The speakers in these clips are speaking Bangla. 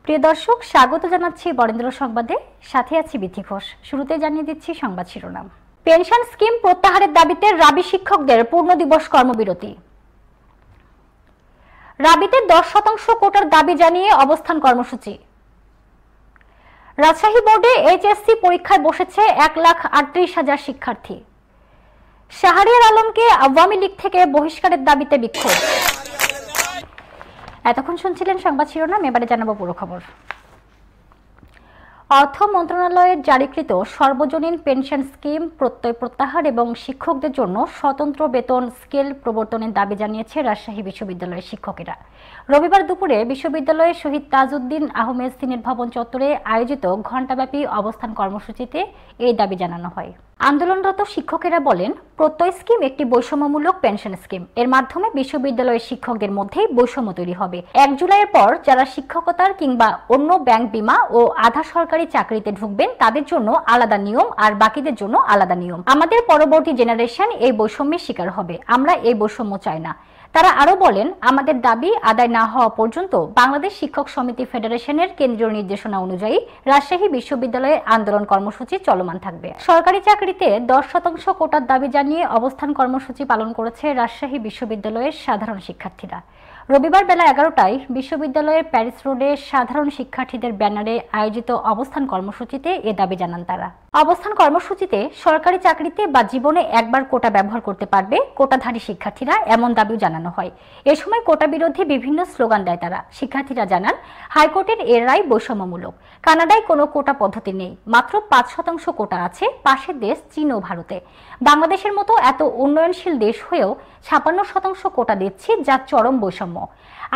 প্রিয় দর্শক, স্বাগত জানাচ্ছি বরেন্দ্র সংবাদে। সাথে আছি বিথি ঘোষ। শুরুতে জানিয়ে দিচ্ছি সংবাদ শিরোনাম। পেনশন স্কিম প্রত্যাহারের দাবিতে রাবি শিক্ষকদের পূর্ণ দিবস কর্মবিরতি। রাবিতে 10% কোটার দাবি জানিয়ে অবস্থান কর্মসূচি। রাজশাহী বোর্ডে এইচএসসি পরীক্ষায় বসেছে 1,38,000 শিক্ষার্থী। শাহরিয়ার আলমকে আওয়ামী লীগ থেকে বহিষ্কারের দাবিতে বিক্ষোভ। এতক্ষণ শুনছিলেন সংবাদ শিরোনাম, এবারে জানাবো পুরো খবর। অর্থ মন্ত্রণালয়ের জারিকৃত সর্বজনীন পেনশন স্কিম প্রত্যাহার এবং শিক্ষকদের জন্য স্বতন্ত্র বেতন স্কেল প্রবর্তনের দাবি জানিয়েছে রাজশাহী বিশ্ববিদ্যালয়ের শিক্ষকেরা। রবিবার দুপুরে বিশ্ববিদ্যালয়ের শহীদ তাজউদ্দিন আহমেদ সিনেট ভবন চত্বরে আয়োজিত ঘণ্টাব্যাপী অবস্থান কর্মসূচিতে এই দাবি জানানো হয়। আন্দোলনরত শিক্ষকেরা বলেন, প্রত্যয় স্কিম একটি বৈষম্যমূলক পেনশন স্কিম। এর মাধ্যমে বিশ্ববিদ্যালয়ের শিক্ষকদের মধ্যে বৈষম্য তৈরি হবে। 1 জুলাইয়ের পর যারা শিক্ষকতার কিংবা অন্য ব্যাংক বিমা ও আধা সরকারি চাকরিতে ঢুকবেন তাদের জন্য আলাদা নিয়ম আর বাকিদের জন্য আলাদা নিয়ম। আমাদের পরবর্তী জেনারেশন এই বৈষম্যের শিকার হবে। আমরা এই বৈষম্য চাই না। তারা আরো বলেন, আমাদের দাবি আদায় না হওয়া পর্যন্ত বাংলাদেশ শিক্ষক সমিতি ফেডারেশনের কেন্দ্রীয় নির্দেশনা অনুযায়ী রাজশাহী বিশ্ববিদ্যালয়ের আন্দোলন কর্মসূচি চলমান থাকবে। সরকারি চাকরিতে 10% কোটার দাবি জানিয়ে অবস্থান কর্মসূচি পালন করেছে রাজশাহী বিশ্ববিদ্যালয়ের সাধারণ শিক্ষার্থীরা। রবিবার বেলা 11টায় বিশ্ববিদ্যালয়ের প্যারিস রোডে সাধারণ শিক্ষার্থীদের ব্যানারে আয়োজিত অবস্থান কর্মসূচিতে এ দাবি জানান তারা। অবস্থান কর্মসূচিতে সরকারি চাকরিতে বা জীবনে একবার কোটা ব্যবহার করতে পারবে কোটাধারী শিক্ষার্থীরা, এমন দাবিও জানানো হয়। এ সময় কোটা বিরোধী বিভিন্ন স্লোগান দেয় তারা। শিক্ষার্থীরা জানান, হাইকোর্টের এর রায় বৈষম্যমূলক। কানাডায় কোনো কোটা পদ্ধতি নেই, মাত্র 5% কোটা আছে পাশের দেশ চীন ও ভারতে। বাংলাদেশের মতো এত উন্নয়নশীল দেশ হয়েও 56% কোটা দিচ্ছি, যা চরম বৈষম্য।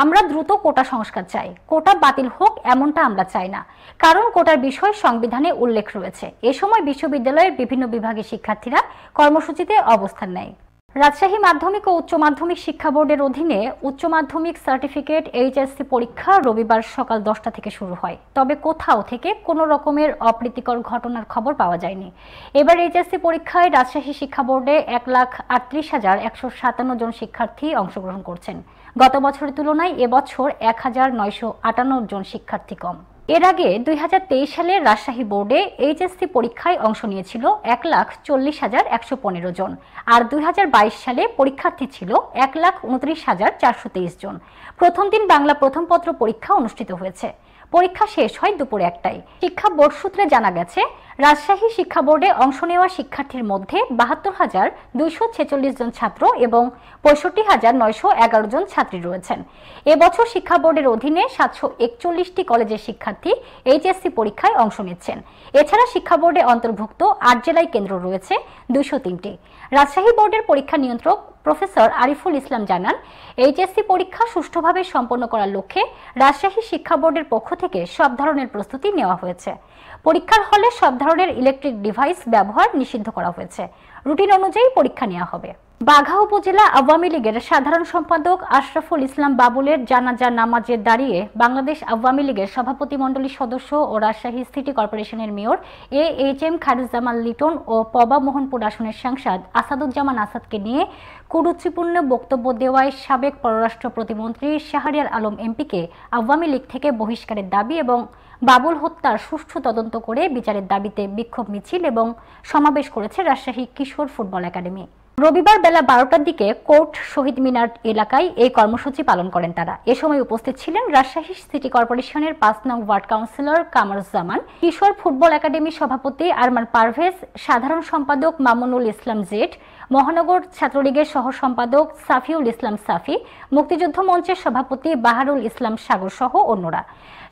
আমরা দ্রুত কোটা সংস্কার চাই। কোটা বাতিল হোক এমনটা আমরা চাই না, কারণ কোটার বিষয় সংবিধানে উল্লেখ রয়েছে। এ সময় বিশ্ববিদ্যালয়ের বিভিন্ন বিভাগের শিক্ষার্থীরা কর্মসূচিতে অবস্থান নেয়। রাজশাহী মাধ্যমিক ও উচ্চ মাধ্যমিক শিক্ষা বোর্ডের অধীনে উচ্চ মাধ্যমিক সার্টিফিকেট এইচএসসি পরীক্ষা রবিবার সকাল 10টা থেকে শুরু হয়। তবে কোথাও থেকে কোনো রকমের অপ্রীতিকর ঘটনার খবর পাওয়া যায়নি। এবার এইচএসসি পরীক্ষায় রাজশাহী শিক্ষা বোর্ডে 1,38,157 জন শিক্ষার্থী অংশগ্রহণ করছেন। গত বছরের তুলনায় এবছর 1,958 জন শিক্ষার্থী কম। এর আগে 2023 সালে রাজশাহী বোর্ডে এইচএসসি পরীক্ষায় অংশ নিয়েছিল 1,40,115 জন, আর 2022 সালে পরীক্ষার্থী ছিল 1,29,423 জন। প্রথম দিন বাংলা প্রথম পত্র পরীক্ষা অনুষ্ঠিত হয়েছে। পরীক্ষা শেষ হয় দুপুরে 1টায়। শিক্ষা বোর্ড সূত্রে জানা গেছে, রাজশাহী শিক্ষা বোর্ডে অংশ নেওয়া শিক্ষার্থীর মধ্যে 72,246 জন ছাত্র এবং 65,911 জন ছাত্রী রয়েছেন। এবছর শিক্ষা বোর্ডের অধীনে 741টি কলেজের শিক্ষার্থী এইচএসসি পরীক্ষায় অংশ নিচ্ছেন। এছাড়া শিক্ষা বোর্ডে অন্তর্ভুক্ত 8 জেলায় কেন্দ্র রয়েছে 203টি। রাজশাহী বোর্ডের পরীক্ষা নিয়ন্ত্রক প্রফেসর আরিফুল ইসলাম জানান, এইচএসসি পরীক্ষা সুষ্ঠুভাবে সম্পন্ন করার লক্ষ্যে রাজশাহী শিক্ষা বোর্ডের পক্ষ থেকে সব ধরনের প্রস্তুতি নেওয়া হয়েছে। পরীক্ষার হলে সব ধরনের ইলেকট্রিক ডিভাইস ব্যবহার নিষিদ্ধ করা হয়েছে। রুটিন অনুযায়ী পরীক্ষা নেওয়া হবে। বাঘা উপজেলা আওয়ামী লীগের সাধারণ সম্পাদক আশরাফুল ইসলাম বাবুলের জানাজা নামাজে দাঁড়িয়ে বাংলাদেশ আওয়ামী লীগের সভাপতিমণ্ডলীর সদস্য ও রাজশাহী সিটি কর্পোরেশনের মেয়র AHM খায়রুজ্জামান লিটন ও পবা মোহনপুর আসনের সাংসদ আসাদুজ্জামান আসাদকে নিয়ে কুরুচিপূর্ণ বক্তব্য দেওয়ায় সাবেক পররাষ্ট্র প্রতিমন্ত্রী শাহরিয়ার আলম এমপিকে আওয়ামী লীগ থেকে বহিষ্কারের দাবি এবং বাবুল হত্যার সুষ্ঠু তদন্ত করে বিচারের দাবিতে বিক্ষোভ মিছিল এবং সমাবেশ করেছে রাজশাহী কিশোর ফুটবল একাডেমি। রবিবার বেলা 12টার দিকে কোর্ট শহীদ মিনার এলাকায় এই কর্মসূচি পালন করেন তারা। এ সময় উপস্থিত ছিলেন রাজশাহী সিটি কর্পোরেশনের 5 নং ওয়ার্ড কাউন্সিলর কামরুজ্জামান, কিশোর ফুটবল একাডেমির সভাপতি আরমান পারভেজ, সাধারণ সম্পাদক মামুনুল ইসলাম জেড, মহানগর ছাত্রলীগের সহ সম্পাদক সাফিউল ইসলাম সাফি, মুক্তিযুদ্ধ মঞ্চের সভাপতি বাহারুল ইসলাম সাগর সহ অন্যরা।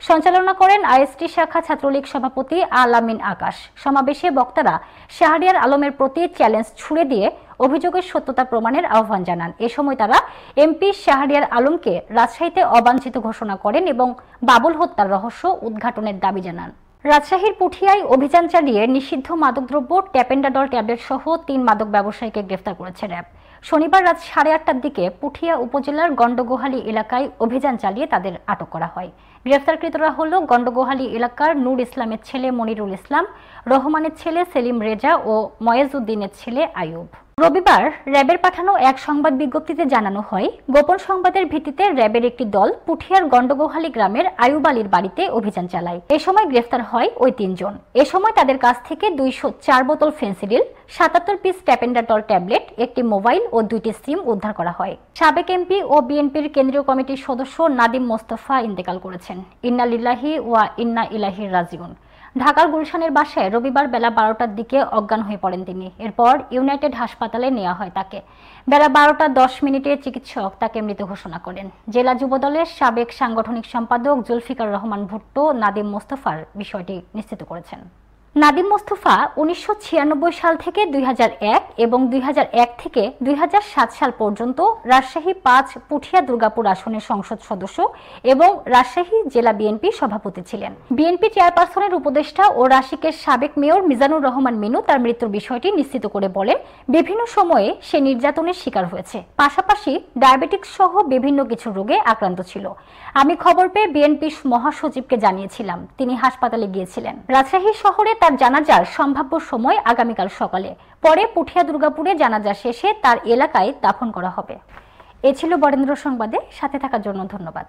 সঞ্চালনা করেন আইএসটি শাখা ছাত্রলীগ সভাপতি আল-আমিন আকাশ। সমাবেশে বক্তারা শাহরিয়ার আলমের প্রতি চ্যালেঞ্জ ছুড়ে দিয়ে অভিযোগের সত্যতা প্রমাণের আহ্বান জানান। এ সময় তারা এমপি শাহরিয়ার আলমকে রাজশাহীতে অবাঞ্ছিত ঘোষণা করেন এবং বাবুল হত্যার রহস্য উদ্ঘাটনের দাবি জানান। রাজশাহীর পুঠিয়ায় অভিযান চালিয়ে নিষিদ্ধ মাদকদ্রব্য ট্যাপেন্ডাডল ট্যাবলেট সহ 3 মাদক ব্যবসায়ীকে গ্রেফতার করেছে র্যাব। শনিবার রাত 8:30টার দিকে পুঠিয়া উপজেলার গন্ডগোহালী এলাকায় অভিযান চালিয়ে তাদের আটক করা হয়। গ্রেফতারকৃতরা হল গন্ডগোহালী এলাকার নূর ইসলামের ছেলে মনিরুল ইসলাম, রহমানের ছেলে সেলিম রেজা ও ময়েজ উদ্দিনের ছেলে আয়ুব। রবিবার র্যাবের পাঠানো এক সংবাদ বিজ্ঞপ্তিতে জানানো হয়, গোপন সংবাদের ভিত্তিতে র্যাবের একটি দল পুঠিয়ার গন্ডগোহালী গ্রামের আয়ুব আলীর বাড়িতে অভিযান চালায়। এ সময় গ্রেফতার হয় ওই ৩ জন। এ সময় তাদের কাছ থেকে ২০৪ বোতল ফেন্সিডিল, ৭৭ পিস ট্যাপেন্ডাটল ট্যাবলেট, একটি মোবাইল ও ২টি সিম উদ্ধার করা হয়। সাবেক এমপি ও বিএনপির কেন্দ্রীয় কমিটির সদস্য নাদিম মোস্তফা ইন্তেকাল করেছেন। ইন্না লিল্লাহি ওয়া ইন্না ইলাইহি রাজিউন। ঢাকার গুলশানের বাসায় রবিবার বেলা ১২টার দিকে অজ্ঞান হয়ে পড়েন তিনি। এরপর ইউনাইটেড হাসপাতালে নেওয়া হয় তাকে। বেলা ১২টা ১০ মিনিটে চিকিৎসক তাকে মৃত ঘোষণা করেন। জেলা যুবদলের সাবেক সাংগঠনিক সম্পাদক জুলফিকার রহমান ভুট্টো নাদিম মোস্তফার বিষয়টি নিশ্চিত করেছেন। নাদিম মোস্তফা ১৯৯৬ সাল থেকে ২০০১ এবং ২০০১ থেকে ২০০৭ সাল পর্যন্ত রাজশাহী ৫ পুঠিয়া দুর্গাপুর আসনের সংসদ সদস্য এবং রাজশাহী জেলা বিএনপি সভাপতি ছিলেন। বিএনপি চেয়ারপারসনের উপদেষ্টা ও রাশিকের সাবেক মেয়র মিজানুর রহমান মিনু তার মৃত্যুর বিষয়টি নিশ্চিত করে বলেন, বিভিন্ন সময়ে সে নির্যাতনের শিকার হয়েছে, পাশাপাশি ডায়াবেটিক্স সহ বিভিন্ন কিছু রোগে আক্রান্ত ছিল। আমি খবর পেয়ে বিএনপি মহাসচিবকে জানিয়েছিলাম, তিনি হাসপাতালে গিয়েছিলেন। রাজশাহী শহরে তার জানাজার সম্ভাব্য সময় আগামীকাল সকালে। পরে পুঠিয়া দুর্গাপুরে জানাজা শেষে তার এলাকায় দাফন করা হবে। এ ছিল বরেন্দ্র সংবাদে। সাথে থাকার জন্য ধন্যবাদ।